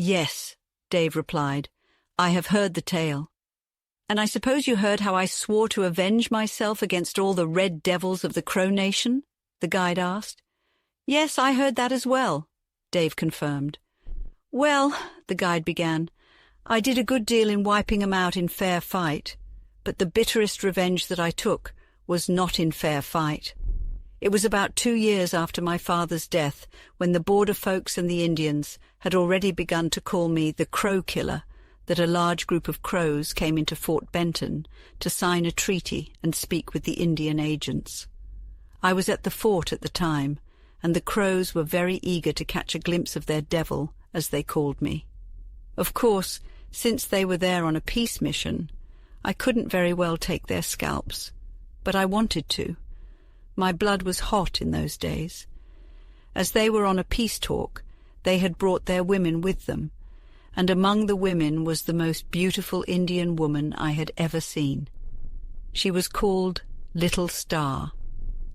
Yes, Dave replied. I have heard the tale. And I suppose you heard how I swore to avenge myself against all the red devils of the Crow Nation? The guide asked. Yes, I heard that as well, Dave confirmed. Well, the guide began, I did a good deal in wiping 'em out in fair fight, but the bitterest revenge that I took was not in fair fight. It was about 2 years after my father's death, when the border folks and the Indians had already begun to call me the Crow Killer, that a large group of Crows came into Fort Benton to sign a treaty and speak with the Indian agents. I was at the fort at the time, and the Crows were very eager to catch a glimpse of their devil, as they called me. Of course, since they were there on a peace mission, I couldn't very well take their scalps, but I wanted to. My blood was hot in those days. As they were on a peace talk, they had brought their women with them, and among the women was the most beautiful Indian woman I had ever seen. She was called Little Star,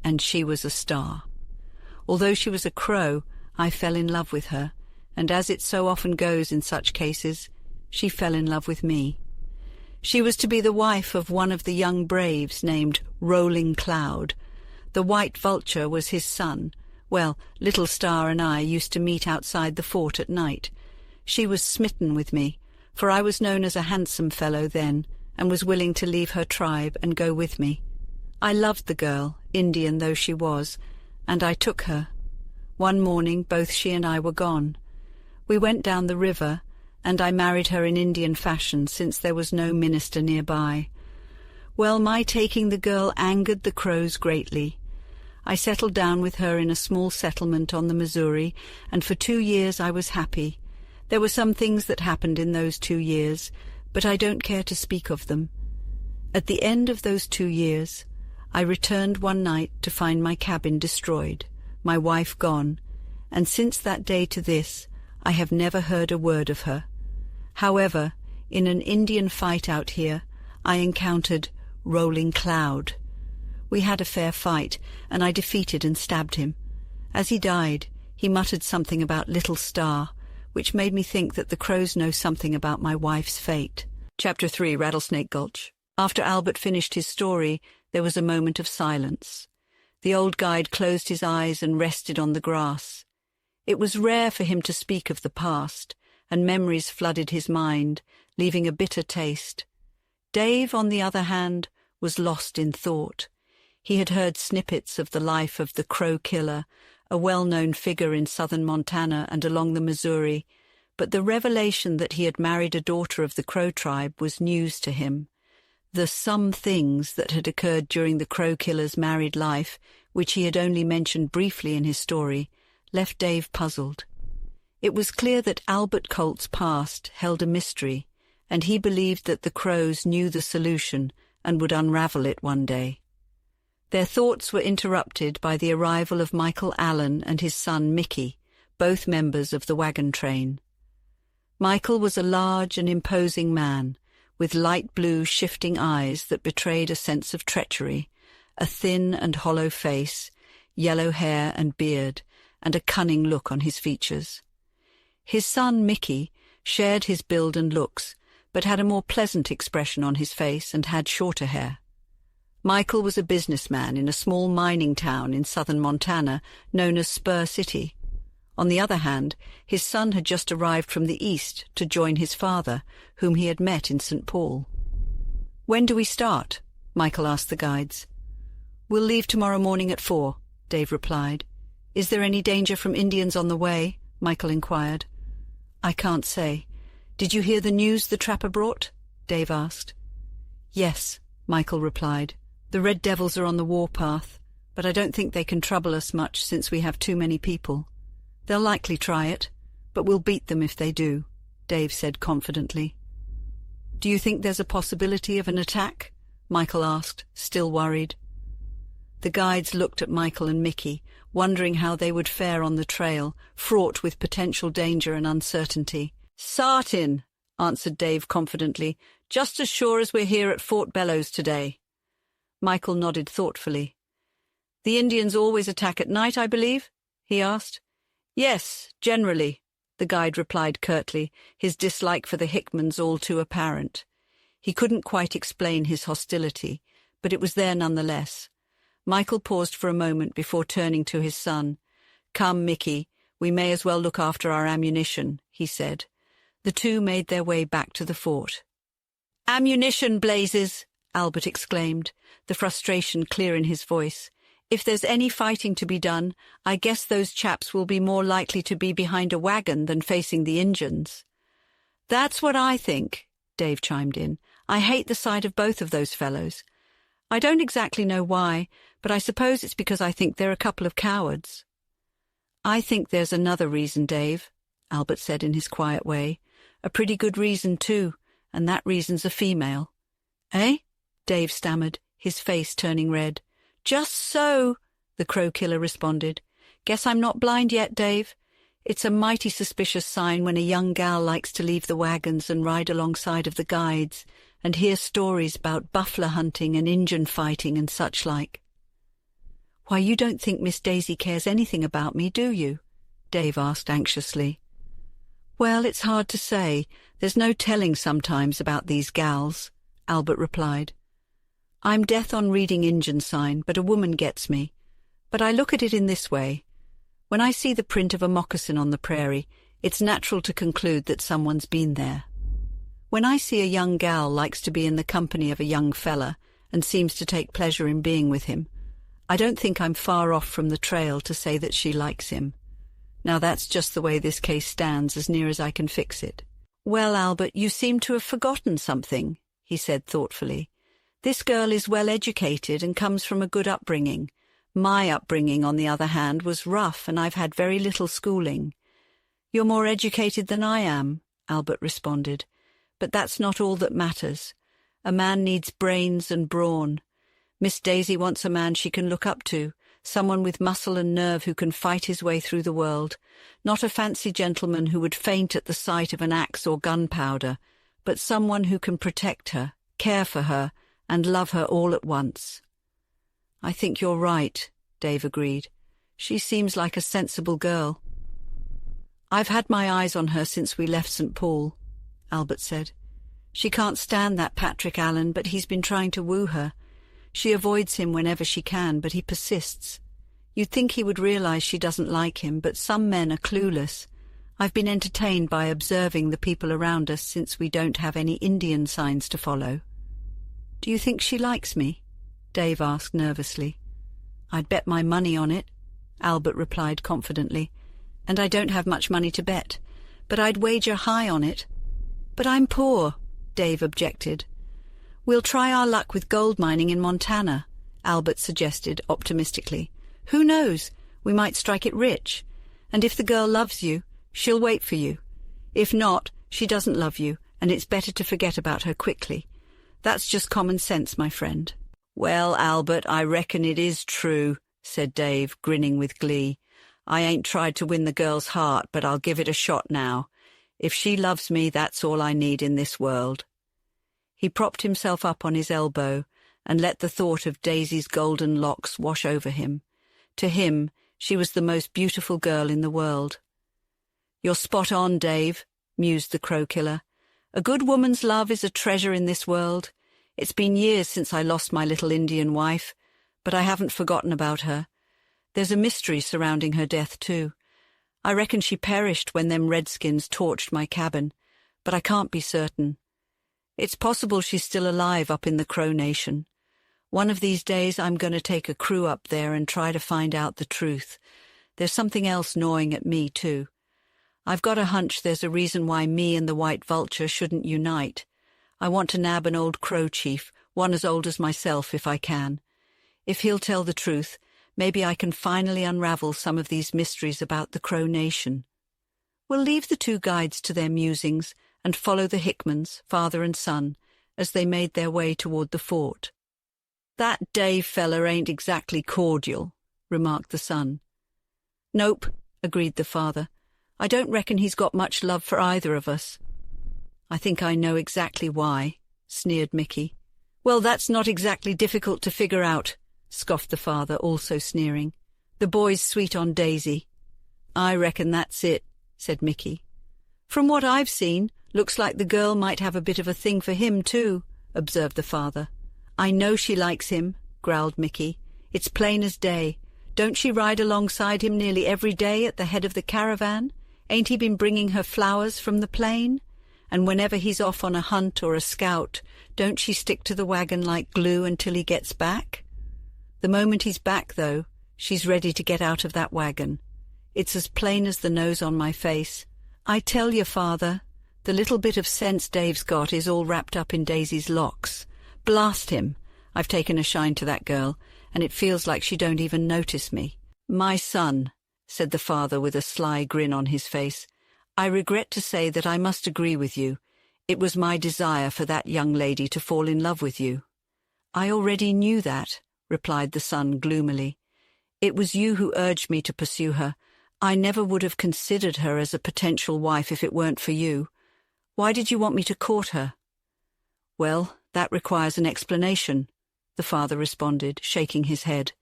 and she was a star. Although she was a crow, I fell in love with her, and as it so often goes in such cases, she fell in love with me. She was to be the wife of one of the young braves named Rolling Cloud. The White Vulture was his son. Well, Little Star and I used to meet outside the fort at night. She was smitten with me, for I was known as a handsome fellow then, and was willing to leave her tribe and go with me. I loved the girl, Indian though she was, and I took her. One morning both she and I were gone. We went down the river, and I married her in Indian fashion, since there was no minister nearby. Well, my taking the girl angered the Crows greatly. I settled down with her in a small settlement on the Missouri, and for 2 years I was happy. There were some things that happened in those 2 years, but I don't care to speak of them. At the end of those 2 years, I returned one night to find my cabin destroyed, my wife gone, and since that day to this, I have never heard a word of her. However, in an Indian fight out here, I encountered Rolling Cloud. We had a fair fight, and I defeated and stabbed him. As he died, he muttered something about Little Star, which made me think that the Crows know something about my wife's fate. Chapter 3, Rattlesnake Gulch. After Albert finished his story, there was a moment of silence. The old guide closed his eyes and rested on the grass. It was rare for him to speak of the past, and memories flooded his mind, leaving a bitter taste. Dave, on the other hand, was lost in thought. He had heard snippets of the life of the Crow Killer, a well-known figure in southern Montana and along the Missouri, but the revelation that he had married a daughter of the Crow tribe was news to him. The some things that had occurred during the Crow Killer's married life, which he had only mentioned briefly in his story, left Dave puzzled. It was clear that Albert Colt's past held a mystery, and he believed that the Crows knew the solution and would unravel it one day. Their thoughts were interrupted by the arrival of Michael Allen and his son Mickey, both members of the wagon train. Michael was a large and imposing man, with light blue shifting eyes that betrayed a sense of treachery, a thin and hollow face, yellow hair and beard, and a cunning look on his features. His son Mickey shared his build and looks, but had a more pleasant expression on his face and had shorter hair. Michael was a businessman in a small mining town in southern Montana known as Spur City. On the other hand, his son had just arrived from the east to join his father, whom he had met in St. Paul. "When do we start?" Michael asked the guides. "We'll leave tomorrow morning at 4, Dave replied. "Is there any danger from Indians on the way?" Michael inquired. "I can't say. Did you hear the news the trapper brought?" Dave asked. "Yes," Michael replied. "The Red Devils are on the warpath, but I don't think they can trouble us much since we have too many people. They'll likely try it, but we'll beat them if they do," Dave said confidently. "Do you think there's a possibility of an attack?" Michael asked, still worried. The guides looked at Michael and Mickey, wondering how they would fare on the trail, fraught with potential danger and uncertainty. "Sartin," answered Dave confidently, "just as sure as we're here at Fort Bellows today." Michael nodded thoughtfully. "The Indians always attack at night, I believe?" he asked. "Yes, generally," the guide replied curtly, his dislike for the Hickmans all too apparent. He couldn't quite explain his hostility, but it was there nonetheless. Michael paused for a moment before turning to his son. "Come, Mickey, we may as well look after our ammunition," he said. The two made their way back to the fort. "Ammunition, blazes!" Albert exclaimed, the frustration clear in his voice. "If there's any fighting to be done, I guess those chaps will be more likely to be behind a wagon than facing the Injuns." "That's what I think," Dave chimed in. "I hate the sight of both of those fellows. I don't exactly know why, but I suppose it's because I think they're a couple of cowards." "I think there's another reason, Dave," Albert said in his quiet way. "A pretty good reason, too, and that reason's a female." "Eh?" Dave stammered, his face turning red. "Just so," the crow killer responded. "Guess I'm not blind yet, Dave. It's a mighty suspicious sign when a young gal likes to leave the wagons and ride alongside of the guides and hear stories about buffalo hunting and Injun fighting and such like." "Why, you don't think Miss Daisy cares anything about me, do you?" Dave asked anxiously. "Well, it's hard to say. There's no telling sometimes about these gals," Albert replied. "I'm death on reading Injun sign, but a woman gets me. But I look at it in this way. When I see the print of a moccasin on the prairie, it's natural to conclude that someone's been there. When I see a young gal likes to be in the company of a young fella and seems to take pleasure in being with him, I don't think I'm far off from the trail to say that she likes him. Now that's just the way this case stands as near as I can fix it." "Well, Albert, you seem to have forgotten something," he said thoughtfully. "This girl is well educated and comes from a good upbringing. My upbringing, on the other hand, was rough and I've had very little schooling." "You're more educated than I am," Albert responded. "But that's not all that matters. A man needs brains and brawn. Miss Daisy wants a man she can look up to, someone with muscle and nerve who can fight his way through the world, not a fancy gentleman who would faint at the sight of an axe or gunpowder, but someone who can protect her, care for her, and love her all at once." "I think you're right," Dave agreed. "She seems like a sensible girl." "I've had my eyes on her since we left St. Paul," Albert said. "She can't stand that Patrick Allen, but he's been trying to woo her. She avoids him whenever she can, but he persists. You'd think he would realize she doesn't like him, but some men are clueless. I've been entertained by observing the people around us since we don't have any Indian signs to follow." "Do you think she likes me?" Dave asked nervously. "I'd bet my money on it," Albert replied confidently. "And I don't have much money to bet, but I'd wager high on it." "But I'm poor," Dave objected. "We'll try our luck with gold mining in Montana," Albert suggested optimistically. "Who knows? We might strike it rich. And if the girl loves you, she'll wait for you. If not, she doesn't love you, and it's better to forget about her quickly. That's just common sense, my friend." "Well, Albert, I reckon it is true," said Dave, grinning with glee. "I ain't tried to win the girl's heart, but I'll give it a shot now. If she loves me, that's all I need in this world." He propped himself up on his elbow and let the thought of Daisy's golden locks wash over him. To him, she was the most beautiful girl in the world. "You're spot on, Dave," mused the crow killer. "A good woman's love is a treasure in this world. It's been years since I lost my little Indian wife, but I haven't forgotten about her. There's a mystery surrounding her death, too. I reckon she perished when them redskins torched my cabin, but I can't be certain. It's possible she's still alive up in the Crow Nation. One of these days I'm going to take a crew up there and try to find out the truth. There's something else gnawing at me, too. I've got a hunch there's a reason why me and the White Vulture shouldn't unite. I want to nab an old Crow chief, one as old as myself, if I can. If he'll tell the truth, maybe I can finally unravel some of these mysteries about the Crow Nation." We'll leave the two guides to their musings and follow the Hickmans, father and son, as they made their way toward the fort. "That Dave feller ain't exactly cordial," remarked the son. "Nope," agreed the father. "I don't reckon he's got much love for either of us." "I think I know exactly why," sneered Mickey. "Well, that's not exactly difficult to figure out," scoffed the father, also sneering. "The boy's sweet on Daisy." "I reckon that's it," said Mickey. "From what I've seen, looks like the girl might have a bit of a thing for him too," observed the father. "I know she likes him," growled Mickey. "It's plain as day. Don't she ride alongside him nearly every day at the head of the caravan? Ain't he been bringing her flowers from the plain? And whenever he's off on a hunt or a scout, don't she stick to the wagon like glue until he gets back? The moment he's back, though, she's ready to get out of that wagon. It's as plain as the nose on my face. I tell you, father, the little bit of sense Dave's got is all wrapped up in Daisy's locks. Blast him! I've taken a shine to that girl, and it feels like she don't even notice me." "My son," said the father with a sly grin on his face, "I regret to say that I must agree with you. It was my desire for that young lady to fall in love with you." "I already knew that," replied the son gloomily. "It was you who urged me to pursue her. I never would have considered her as a potential wife if it weren't for you. Why did you want me to court her?" "Well, that requires an explanation," the father responded, shaking his head.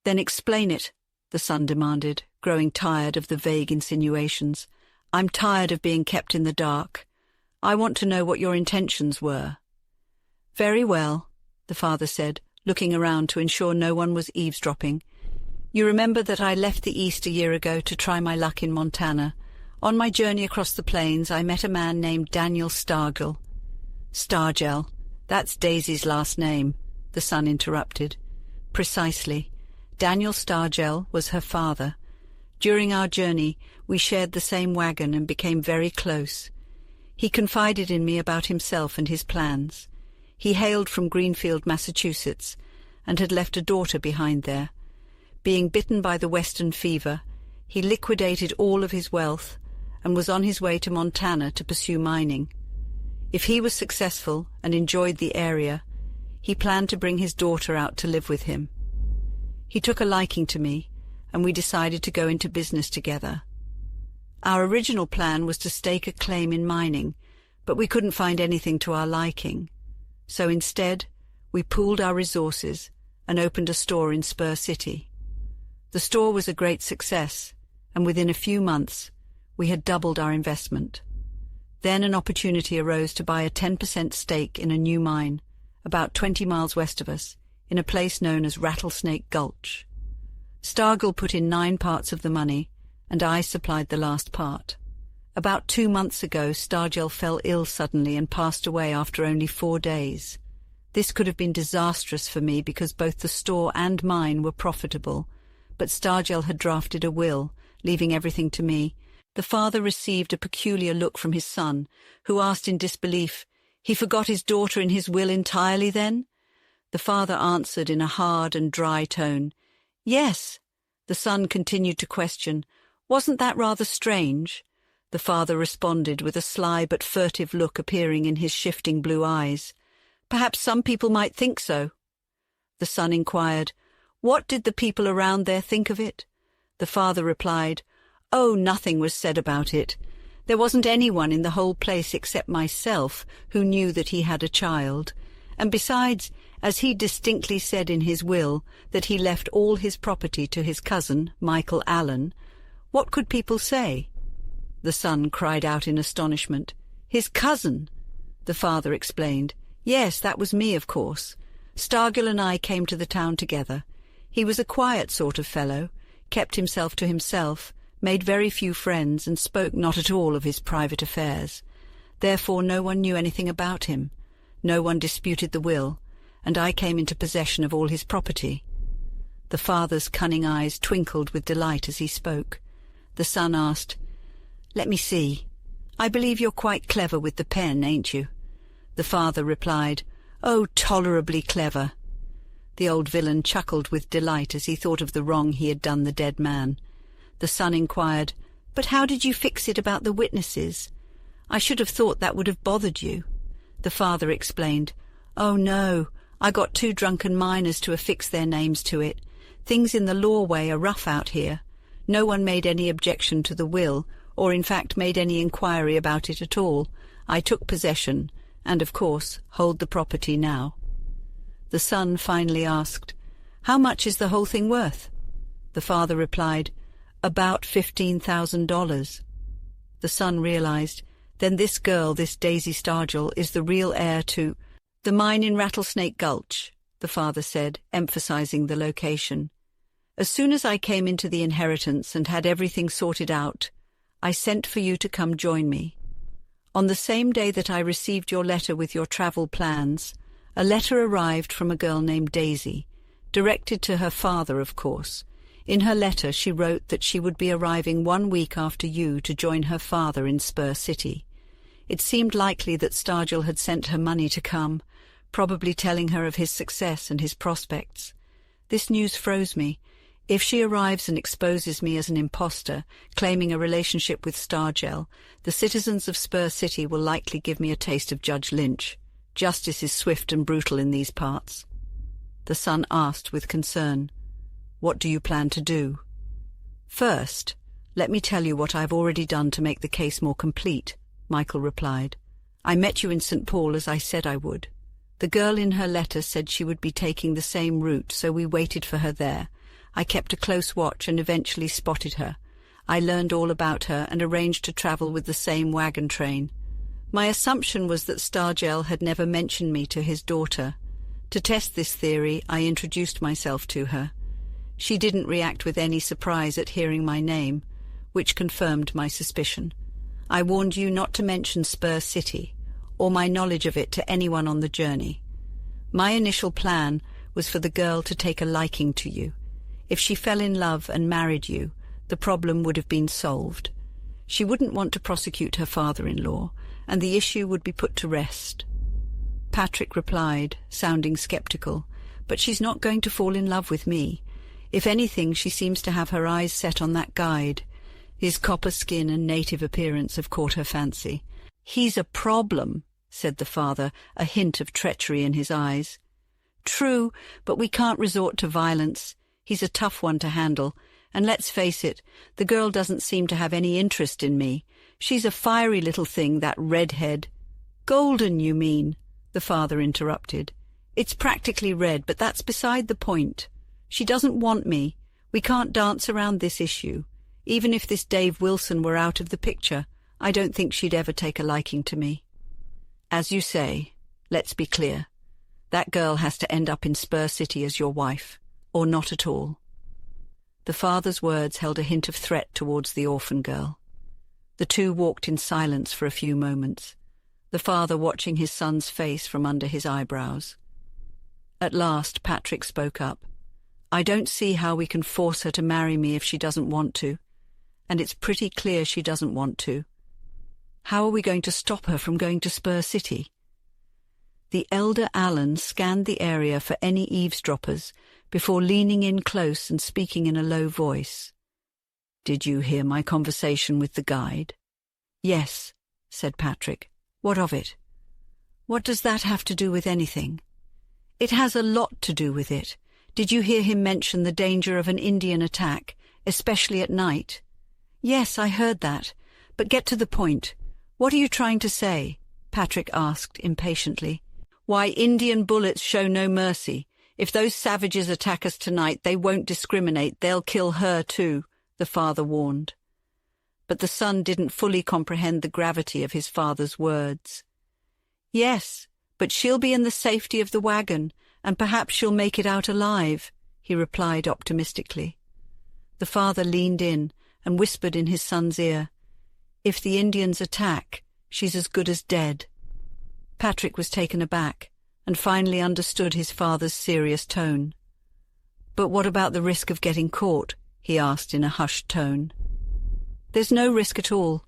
"Then explain it," the son demanded, growing tired of the vague insinuations. "I'm tired of being kept in the dark. I want to know what your intentions were." "Very well," the father said, looking around to ensure no one was eavesdropping. "You remember that I left the East a year ago to try my luck in Montana. On my journey across the plains, I met a man named Daniel Stargell." "Stargell, that's Daisy's last name," the son interrupted. "Precisely. Daniel Stargell was her father. During our journey, we shared the same wagon and became very close. He confided in me about himself and his plans. He hailed from Greenfield, Massachusetts, and had left a daughter behind there. Being bitten by the Western fever, he liquidated all of his wealth and was on his way to Montana to pursue mining. If he was successful and enjoyed the area, he planned to bring his daughter out to live with him. He took a liking to me, and we decided to go into business together. Our original plan was to stake a claim in mining, but we couldn't find anything to our liking. So instead, we pooled our resources and opened a store in Spur City. The store was a great success, and within a few months, we had doubled our investment. Then an opportunity arose to buy a 10% stake in a new mine, about 20 miles west of us, in a place known as Rattlesnake Gulch. Stargell put in 9 parts of the money, and I supplied the last part. About 2 months ago, Stargell fell ill suddenly and passed away after only 4 days. This could have been disastrous for me because both the store and mine were profitable, but Stargell had drafted a will, leaving everything to me. The father received a peculiar look from his son, who asked in disbelief, "He forgot his daughter in his will entirely, then?" The father answered in a hard and dry tone, "Yes." The son continued to question, "Wasn't that rather strange?" The father responded with a sly but furtive look appearing in his shifting blue eyes. "Perhaps some people might think so." The son inquired, "What did the people around there think of it?" The father replied, "Oh, nothing was said about it. There wasn't anyone in the whole place except myself who knew that he had a child. And besides, as he distinctly said in his will that he left all his property to his cousin, Michael Allen, what could people say?" The son cried out in astonishment. "His cousin?" The father explained. "Yes, that was me, of course. Stargell and I came to the town together. He was a quiet sort of fellow, kept himself to himself, made very few friends, and spoke not at all of his private affairs. Therefore no one knew anything about him. No one disputed the will, and I came into possession of all his property." The father's cunning eyes twinkled with delight as he spoke. The son asked, "Let me see. I believe you're quite clever with the pen, ain't you?" The father replied, "Oh, tolerably clever." The old villain chuckled with delight as he thought of the wrong he had done the dead man. The son inquired, "But how did you fix it about the witnesses? I should have thought that would have bothered you." The father explained, "Oh, no, I got 2 drunken miners to affix their names to it. Things in the law way are rough out here. No one made any objection to the will, or in fact made any inquiry about it at all. I took possession, and of course hold the property now." The son finally asked, "How much is the whole thing worth?" The father replied, "About $15,000. The son realized. Then this girl, this Daisy Stargell, is the real heir to the mine in Rattlesnake Gulch, the father said, emphasizing the location. As soon as I came into the inheritance and had everything sorted out, I sent for you to come join me. On the same day that I received your letter with your travel plans, a letter arrived from a girl named Daisy, directed to her father, of course. In her letter she wrote that she would be arriving 1 week after you to join her father in Spur City. It seemed likely that Stargell had sent her money to come, probably telling her of his success and his prospects. This news froze me. If she arrives and exposes me as an imposter, claiming a relationship with Stargell, the citizens of Spur City will likely give me a taste of Judge Lynch. Justice is swift and brutal in these parts. The son asked with concern, "What do you plan to do?" "First, let me tell you what I've already done to make the case more complete," Michael replied. "I met you in St. Paul as I said I would. The girl in her letter said she would be taking the same route, so we waited for her there. I kept a close watch and eventually spotted her. I learned all about her and arranged to travel with the same wagon train. My assumption was that Stargell had never mentioned me to his daughter. To test this theory, I introduced myself to her. She didn't react with any surprise at hearing my name, which confirmed my suspicion. I warned you not to mention Spur City, or my knowledge of it to anyone on the journey. My initial plan was for the girl to take a liking to you. If she fell in love and married you, the problem would have been solved. She wouldn't want to prosecute her father-in-law, and the issue would be put to rest." Patrick replied, sounding skeptical, "But she's not going to fall in love with me. If anything, she seems to have her eyes set on that guide. His copper skin and native appearance have caught her fancy." "He's a problem," said the father, a hint of treachery in his eyes. "True, but we can't resort to violence. He's a tough one to handle, and let's face it, the girl doesn't seem to have any interest in me. She's a fiery little thing, that redhead." "Golden, you mean?" the father interrupted. "It's practically red, but that's beside the point. She doesn't want me. We can't dance around this issue. Even if this Dave Wilson were out of the picture, I don't think she'd ever take a liking to me." "As you say, let's be clear. That girl has to end up in Spur City as your wife, or not at all." The father's words held a hint of threat towards the orphan girl. The two walked in silence for a few moments, the father watching his son's face from under his eyebrows. At last, Patrick spoke up. "I don't see how we can force her to marry me if she doesn't want to, and it's pretty clear she doesn't want to. How are we going to stop her from going to Spur City?" The elder Allen scanned the area for any eavesdroppers before leaning in close and speaking in a low voice. "Did you hear my conversation with the guide?" "Yes," said Patrick. "What of it?" "What does that have to do with anything?" "It has a lot to do with it. Did you hear him mention the danger of an Indian attack, especially at night?" "Yes, I heard that. But get to the point. What are you trying to say?" Patrick asked impatiently. "Why, Indian bullets show no mercy. If those savages attack us tonight, they won't discriminate. They'll kill her too," the father warned. But the son didn't fully comprehend the gravity of his father's words. "Yes, but she'll be in the safety of the wagon, and perhaps she'll make it out alive," he replied optimistically. The father leaned in and whispered in his son's ear, "If the Indians attack, she's as good as dead." Patrick was taken aback and finally understood his father's serious tone. "But what about the risk of getting caught?" he asked in a hushed tone. "There's no risk at all.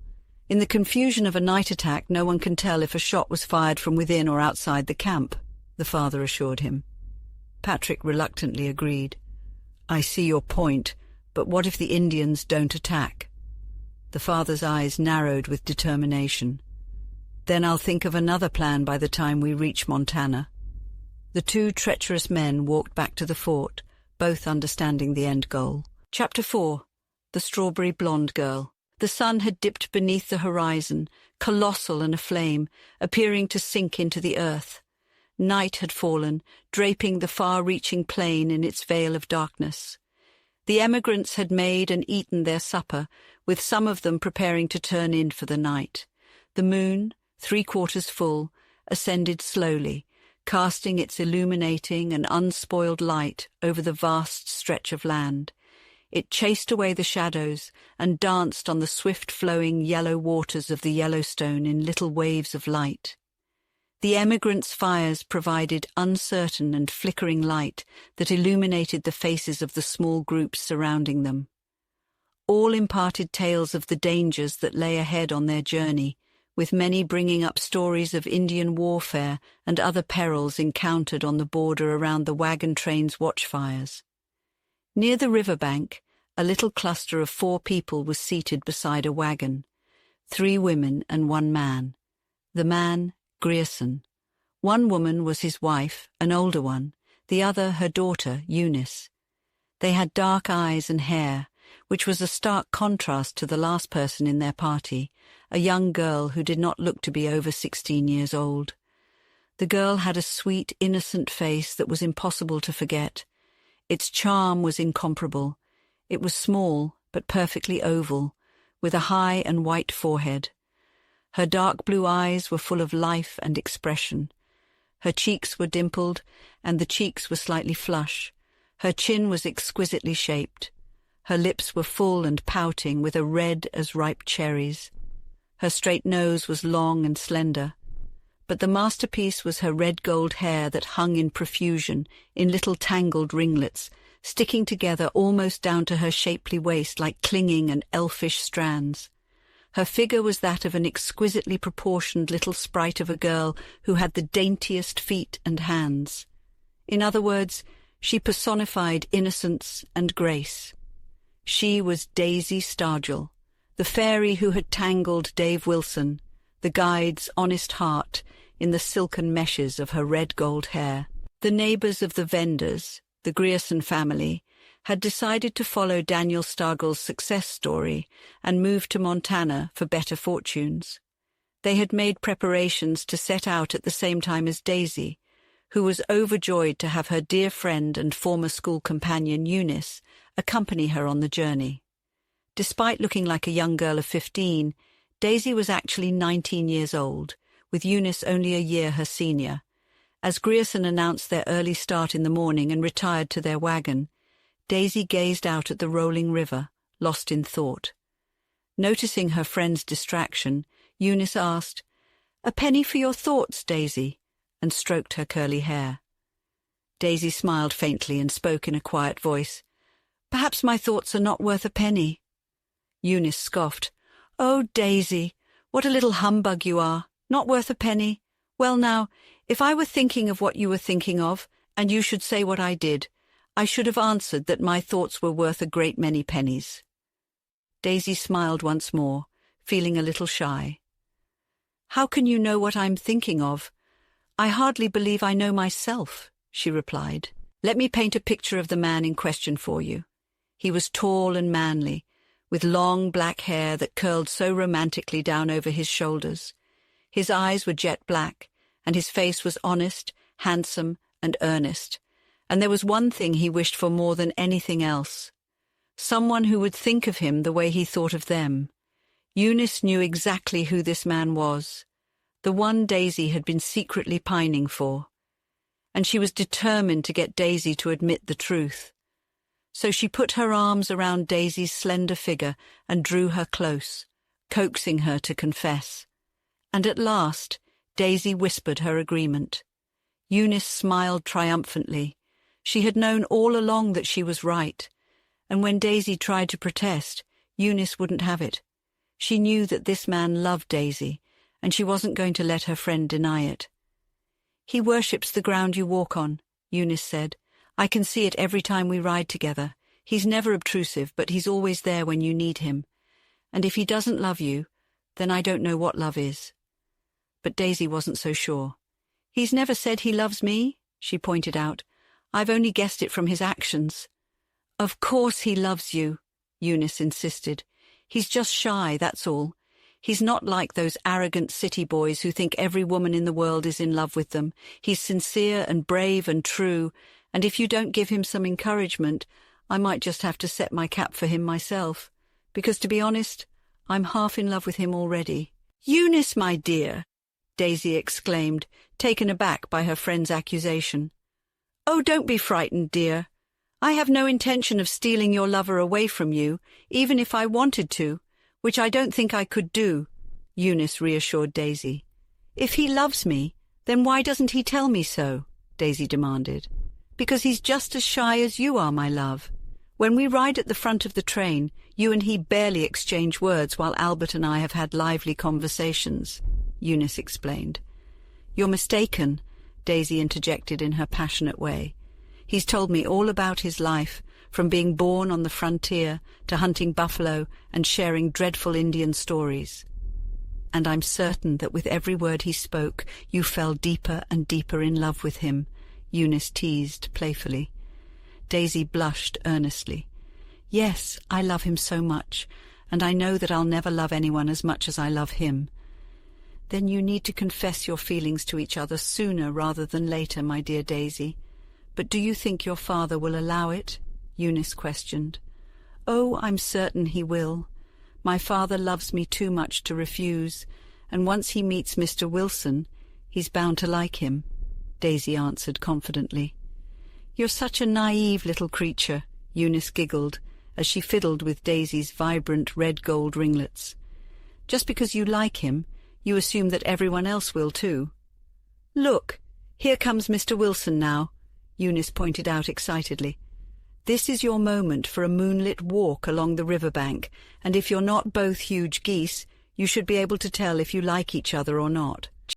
In the confusion of a night attack, no one can tell if a shot was fired from within or outside the camp," the father assured him. Patrick reluctantly agreed. "I see your point, but what if the Indians don't attack?" The father's eyes narrowed with determination. "Then I'll think of another plan by the time we reach Montana." The two treacherous men walked back to the fort, both understanding the end goal. Chapter 4. The Strawberry Blonde Girl. The sun had dipped beneath the horizon, colossal and aflame, appearing to sink into the earth. Night had fallen, draping the far-reaching plain in its veil of darkness. The emigrants had made and eaten their supper, with some of them preparing to turn in for the night. The moon, 3/4 full, ascended slowly, casting its illuminating and unspoiled light over the vast stretch of land. It chased away the shadows and danced on the swift-flowing yellow waters of the Yellowstone in little waves of light. The emigrants' fires provided uncertain and flickering light that illuminated the faces of the small groups surrounding them. All imparted tales of the dangers that lay ahead on their journey, with many bringing up stories of Indian warfare and other perils encountered on the border around the wagon train's watchfires. Near the riverbank, a little cluster of 4 people was seated beside a wagon, 3 women and 1 man. The man, Grierson. 1 woman was his wife, an older one, the other her daughter, Eunice. They had dark eyes and hair, which was a stark contrast to the last person in their party, a young girl who did not look to be over 16 years old. The girl had a sweet, innocent face that was impossible to forget. Its charm was incomparable. It was small, but perfectly oval, with a high and white forehead. Her dark blue eyes were full of life and expression. Her cheeks were dimpled, and the cheeks were slightly flush. Her chin was exquisitely shaped. Her lips were full and pouting, with a red as ripe cherries. Her straight nose was long and slender. But the masterpiece was her red gold hair that hung in profusion, in little tangled ringlets, sticking together almost down to her shapely waist like clinging and elfish strands. Her figure was that of an exquisitely proportioned little sprite of a girl who had the daintiest feet and hands. In other words, she personified innocence and grace. She was Daisy Stargell, the fairy who had tangled Dave Wilson, the guide's honest heart, in the silken meshes of her red gold hair. The neighbors of the vendors, the Grierson family, had decided to follow Daniel Stargell's success story and move to Montana for better fortunes. They had made preparations to set out at the same time as Daisy, who was overjoyed to have her dear friend and former school companion Eunice accompany her on the journey. Despite looking like a young girl of 15, Daisy was actually 19 years old, with Eunice only a year her senior. As Grierson announced their early start in the morning and retired to their wagon, Daisy gazed out at the rolling river, lost in thought. Noticing her friend's distraction, Eunice asked, "A penny for your thoughts, Daisy," and stroked her curly hair. Daisy smiled faintly and spoke in a quiet voice. "Perhaps my thoughts are not worth a penny." Eunice scoffed. "Oh, Daisy, what a little humbug you are. Not worth a penny. Well now, if I were thinking of what you were thinking of, and you should say what I did, I should have answered that my thoughts were worth a great many pennies." Daisy smiled once more, feeling a little shy. "How can you know what I'm thinking of? I hardly believe I know myself," she replied. "Let me paint a picture of the man in question for you. He was tall and manly, with long black hair that curled so romantically down over his shoulders. His eyes were jet black, and his face was honest, handsome, and earnest. And there was one thing he wished for more than anything else. Someone who would think of him the way he thought of them. Eunice knew exactly who this man was, the one Daisy had been secretly pining for. And she was determined to get Daisy to admit the truth. So she put her arms around Daisy's slender figure and drew her close, coaxing her to confess. And at last, Daisy whispered her agreement. Eunice smiled triumphantly. She had known all along that she was right, and when Daisy tried to protest, Eunice wouldn't have it. She knew that this man loved Daisy, and she wasn't going to let her friend deny it. "He worships the ground you walk on," Eunice said. "I can see it every time we ride together. He's never obtrusive, but he's always there when you need him. And if he doesn't love you, then I don't know what love is." But Daisy wasn't so sure. "He's never said he loves me," she pointed out. "I've only guessed it from his actions." "Of course he loves you," Eunice insisted. "He's just shy, that's all. He's not like those arrogant city boys who think every woman in the world is in love with them. He's sincere and brave and true, and if you don't give him some encouragement, I might just have to set my cap for him myself, because to be honest, I'm half in love with him already." "Eunice, my dear," Daisy exclaimed, taken aback by her friend's accusation. "Oh, don't be frightened, dear. I have no intention of stealing your lover away from you, even if I wanted to, which I don't think I could do," Eunice reassured Daisy. "If he loves me, then why doesn't he tell me so?" Daisy demanded. "Because he's just as shy as you are, my love. When we ride at the front of the train, you and he barely exchange words while Albert and I have had lively conversations," Eunice explained. "You're mistaken," Daisy interjected in her passionate way. "He's told me all about his life, from being born on the frontier to hunting buffalo and sharing dreadful Indian stories. And I'm certain that with every word he spoke, you fell deeper and deeper in love with him," Eunice teased playfully. Daisy blushed earnestly. "Yes, I love him so much, and I know that I'll never love anyone as much as I love him." "Then you need to confess your feelings to each other sooner rather than later, my dear Daisy. But do you think your father will allow it?" Eunice questioned. "Oh, I'm certain he will. My father loves me too much to refuse, and once he meets Mr. Wilson, he's bound to like him," Daisy answered confidently. "You're such a naive little creature," Eunice giggled as she fiddled with Daisy's vibrant red-gold ringlets. "Just because you like him, you assume that everyone else will too." "Look, here comes Mr. Wilson now," Eunice pointed out excitedly. "This is your moment for a moonlit walk along the riverbank, and if you're not both huge geese, you should be able to tell if you like each other or not."